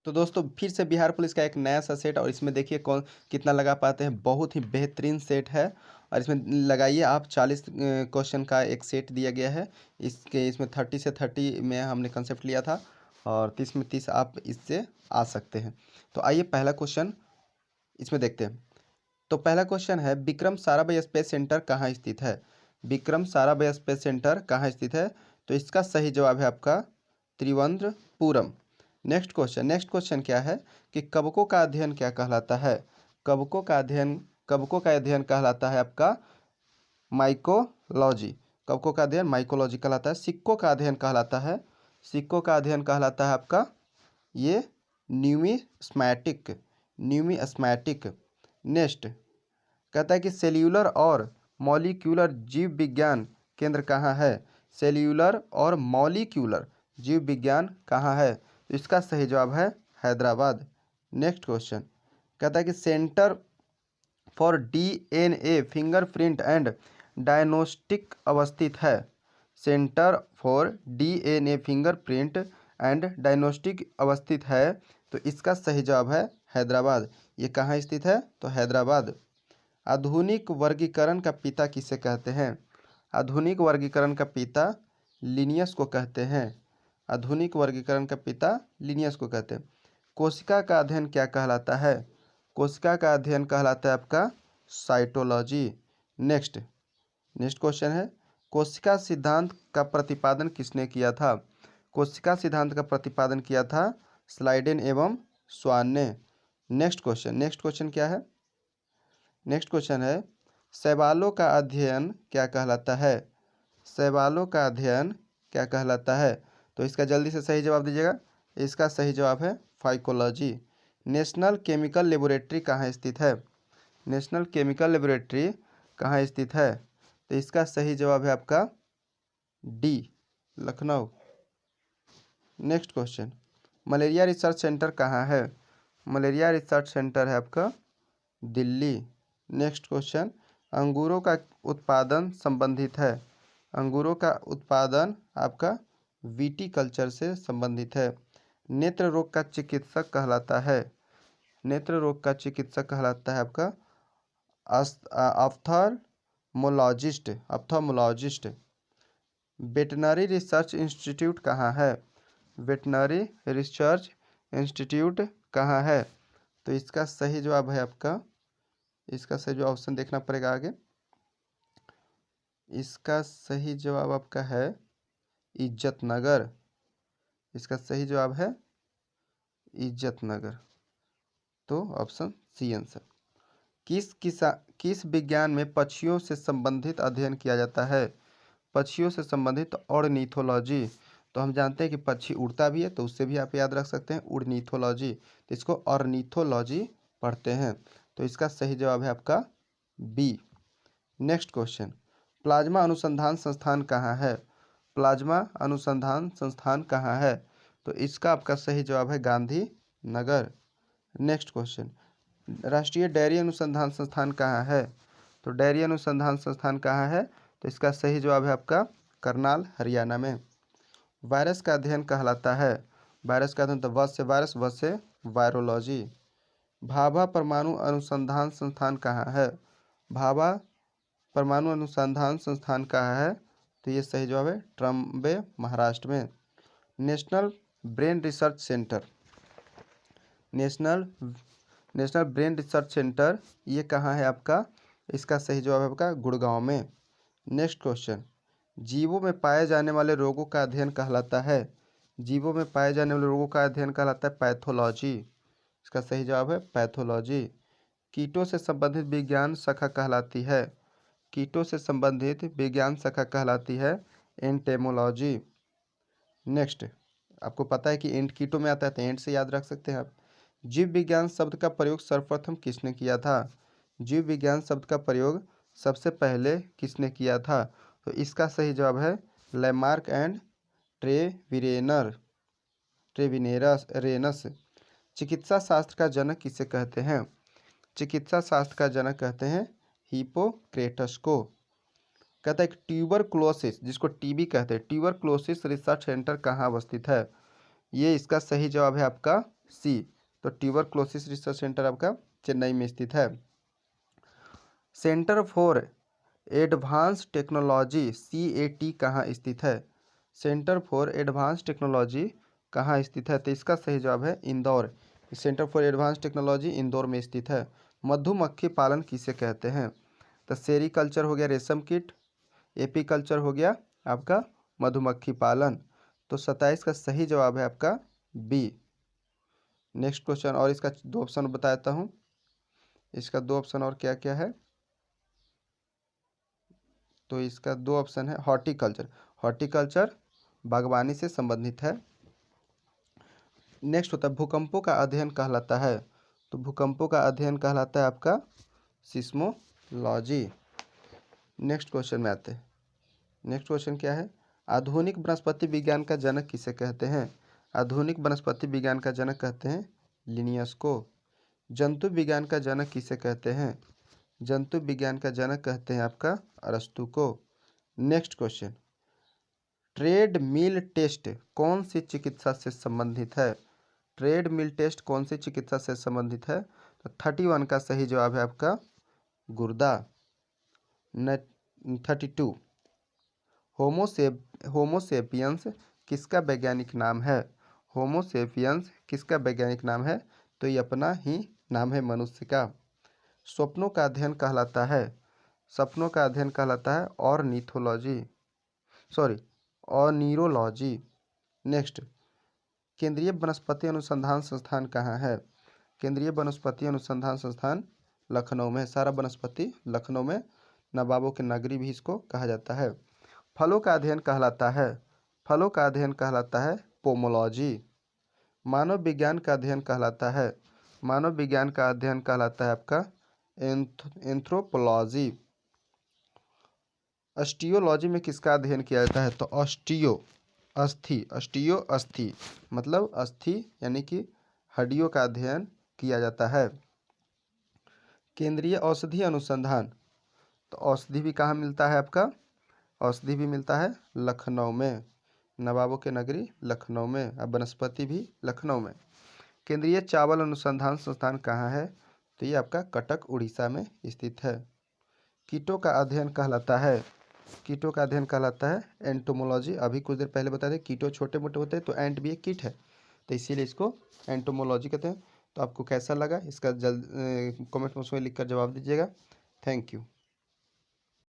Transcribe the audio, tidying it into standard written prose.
तो दोस्तों फिर से बिहार पुलिस का एक नया सा सेट, और इसमें देखिए कौन कितना लगा पाते हैं। बहुत ही बेहतरीन सेट है, और इसमें लगाइए आप 40 क्वेश्चन का एक सेट दिया गया है। इसमें 30 से 30 में हमने कंसेप्ट लिया था, और 30 में 30 आप इससे आ सकते हैं। तो आइए पहला क्वेश्चन इसमें देखते हैं। तो पहला क्वेश्चन है, विक्रम साराभाई स्पेस सेंटर कहाँ स्थित है? विक्रम साराभाई स्पेस सेंटर कहाँ स्थित है? तो इसका सही जवाब है आपका त्रिवेंद्रपुरम। नेक्स्ट क्वेश्चन क्या है कि कवकों का अध्ययन क्या कहलाता है? कवकों का अध्ययन कहलाता है आपका माइकोलॉजी। कवकों का अध्ययन माइकोलॉजी कहलाता है। सिक्कों का अध्ययन कहलाता है आपका ये न्यूमिस्मैटिक। नेक्स्ट कहता है कि सेल्यूलर और मॉलिक्यूलर जीव विज्ञान केंद्र कहाँ है? सेल्यूलर और मॉलिक्यूलर जीव विज्ञान कहाँ है? तो इसका सही जवाब है हैदराबाद। नेक्स्ट क्वेश्चन कहता है कि centre for DNA fingerprint and diagnostic अवस्थित है। Centre for DNA fingerprint and diagnostic अवस्थित है। तो इसका सही जवाब है हैदराबाद। ये कहाँ स्थित है? तो हैदराबाद। आधुनिक वर्गीकरण का पिता किसे कहते हैं? आधुनिक वर्गीकरण का पिता लिनियस को कहते हैं। आधुनिक वर्गीकरण का पिता लिनियस को कहते हैं। कोशिका का अध्ययन क्या कहलाता है? कोशिका का अध्ययन कहलाता है आपका साइटोलॉजी। नेक्स्ट क्वेश्चन है, कोशिका सिद्धांत का प्रतिपादन किसने किया था? कोशिका सिद्धांत का प्रतिपादन किया था स्लाइडेन एवं स्वान ने। नेक्स्ट क्वेश्चन क्या है? नेक्स्ट क्वेश्चन है, शैवालों का अध्ययन क्या कहलाता है? शैवालों का अध्ययन क्या कहलाता है? तो इसका जल्दी से सही जवाब दीजिएगा। इसका सही जवाब है फाइकोलॉजी। नेशनल केमिकल लेबोरेटरी कहाँ स्थित है? नेशनल केमिकल लेबोरेटरी कहाँ स्थित है? तो इसका सही जवाब है आपका D, Lucknow. Next question, malaria research centre कहाँ है? मलेरिया रिसर्च सेंटर है आपका दिल्ली। नेक्स्ट क्वेश्चन, अंगूरों का उत्पादन संबंधित है। अंगूरों का उत्पादन आपका विटीकल्चर से संबंधित है। नेत्र रोग का चिकित्सक कहलाता है। नेत्र रोग का चिकित्सक कहलाता है आपका ऑप्थाल्मोलॉजिस्ट। वेटनरी रिसर्च इंस्टीट्यूट कहाँ है? वेटनरी रिसर्च इंस्टीट्यूट कहाँ है? तो इसका सही जवाब है आपका, इसका सही जो ऑप्शन देखना पड़ेगा आगे। इसका सही जवाब आपका है इज्जतनगर। इसका सही जवाब है इज्जतनगर। तो ऑप्शन सी आंसर। किस विज्ञान में पक्षियों से संबंधित अध्ययन किया जाता है? पक्षियों से संबंधित ऑर्निथोलॉजी। तो हम जानते हैं कि पक्षी उड़ता भी है, तो उससे भी आप याद रख सकते हैं ऑर्निथोलॉजी। तो इसको ऑर्निथोलॉजी पढ़ते हैं। तो इसका सही जवाब है आपका बी। नेक्स्ट क्वेश्चन, प्लाज्मा अनुसंधान संस्थान कहाँ है? प्लाज्मा अनुसंधान संस्थान कहाँ है? तो इसका आपका सही जवाब है गांधीनगर। नेक्स्ट क्वेश्चन, राष्ट्रीय डेयरी अनुसंधान संस्थान कहाँ है? तो डेयरी अनुसंधान संस्थान कहाँ है? तो इसका सही जवाब है आपका करनाल, हरियाणा में। वायरस का अध्ययन कहलाता है। वायरस का अध्ययन तो व से वायरस, व से वायरोलॉजी। भाभा परमाणु अनुसंधान संस्थान कहाँ है? भाभा परमाणु अनुसंधान संस्थान कहाँ है? तो ये सही जवाब है ट्रम्बे, महाराष्ट्र में। National brain research centre, national brain research centre ये कहाँ है आपका? इसका सही जवाब है आपका गुड़गांव में। नेक्स्ट क्वेश्चन, जीवों में पाए जाने वाले रोगों का अध्ययन कहलाता है। जीवों में पाए जाने वाले रोगों का अध्ययन कहलाता है पैथोलॉजी। इसका सही जवाब है पैथोलॉजी। कीटों से संबंधित विज्ञान शाखा कहलाती है। कीटों से संबंधित विज्ञान शाखा कहलाती है एंटेमोलॉजी। नेक्स्ट, आपको पता है कि एंट कीटों में आता है, तो एंट से याद रख सकते हैं आप। जीव विज्ञान शब्द का प्रयोग सर्वप्रथम किसने किया था? जीव विज्ञान शब्द का प्रयोग सबसे पहले किसने किया था? तो इसका सही जवाब है लैमार्क एंड ट्रेविनेरस। चिकित्सा शास्त्र का जनक किसे कहते हैं? चिकित्सा शास्त्र का जनक कहते हैं हिपोक्रेटस को। कहता है कि ट्यूबरक्लोसिस, जिसको टीबी कहते हैं, ट्यूबरक्लोसिस रिसर्च सेंटर कहाँ अवस्थित है? ये इसका सही जवाब है आपका सी, तो ट्यूबरक्लोसिस रिसर्च सेंटर आपका चेन्नई में स्थित है। Centre for advance technology CAT कहाँ स्थित है? सेंटर फॉर एडवांस टेक्नोलॉजी कहाँ स्थित है? तो इसका सही जवाब है Indore. Centre for advance technology Indore में स्थित है। मधुमक्खी पालन किसे कहते हैं? तो सेरीकल्चर हो गया रेशम कीट, एपीकल्चर हो गया आपका मधुमक्खी पालन। तो 27 का सही जवाब है आपका बी। नेक्स्ट क्वेश्चन, और इसका 2 ऑप्शन बताता हूँ। इसका 2 ऑप्शन और क्या क्या है? तो इसका 2 ऑप्शन है हॉर्टिकल्चर। हॉर्टिकल्चर बागवानी से संबंधित है। नेक्स्ट होता है भूकंपों का अध्ययन कहलाता है। तो भूकंपों का अध्ययन कहलाता है आपका सिस्मोलॉजी। नेक्स्ट क्वेश्चन में आते हैं। नेक्स्ट क्वेश्चन क्या है? आधुनिक वनस्पति विज्ञान का जनक किसे कहते हैं? आधुनिक वनस्पति विज्ञान का जनक कहते हैं लिनियस को। जंतु विज्ञान का जनक किसे कहते हैं? जंतु विज्ञान का जनक कहते हैं आपका अरस्तु को। नेक्स्ट क्वेश्चन, ट्रेड मिल टेस्ट कौन सी चिकित्सा से संबंधित है? ट्रेड मिल टेस्ट कौन सी चिकित्सा से संबंधित है? तो 31 का सही जवाब है आपका गुर्दा। 32, होमोसेपियंस किसका वैज्ञानिक नाम है? होमोसेपियंस किसका वैज्ञानिक नाम है? तो ये अपना ही नाम है मनुष्य का। सपनों का अध्ययन कहलाता है, सपनों का अध्ययन कहलाता है ऑर्निरोलॉजी। नेक्स्ट, केंद्रीय वनस्पति अनुसंधान संस्थान कहाँ है? केंद्रीय वनस्पति अनुसंधान संस्थान लखनऊ में। सारा वनस्पति लखनऊ में, नवाबों की नगरी भी इसको कहा जाता है। फलों का अध्ययन कहलाता है, फलों का अध्ययन कहलाता है पोमोलॉजी। मानव विज्ञान का अध्ययन कहलाता है, मानव विज्ञान का अध्ययन कहलाता है आपका एंथ्रोपोलॉजी। ऑस्टियोलॉजी में किसका अध्ययन किया जाता है? तो अस्थि मतलब अस्थि यानी कि हड्डियों का अध्ययन किया जाता है। केंद्रीय औषधि अनुसंधान, तो औषधि भी कहाँ मिलता है आपका? औषधि भी मिलता है लखनऊ में, नवाबों के नगरी लखनऊ में। अब वनस्पति भी लखनऊ में। केंद्रीय चावल अनुसंधान संस्थान कहाँ है? तो ये आपका कटक उड़ीसा में स्थित है। कीटों का अध्ययन कहलाता है, कीटों का अध्ययन कहलाता है एंटोमोलॉजी। अभी कुछ देर पहले बता दें कीटो छोटे मोटे होते हैं, तो एंट भी एक कीट है, तो इसीलिए इसको एंटोमोलॉजी कहते हैं। तो आपको कैसा लगा इसका जल्द कमेंट बॉक्स में लिखकर जवाब दीजिएगा। Thank you.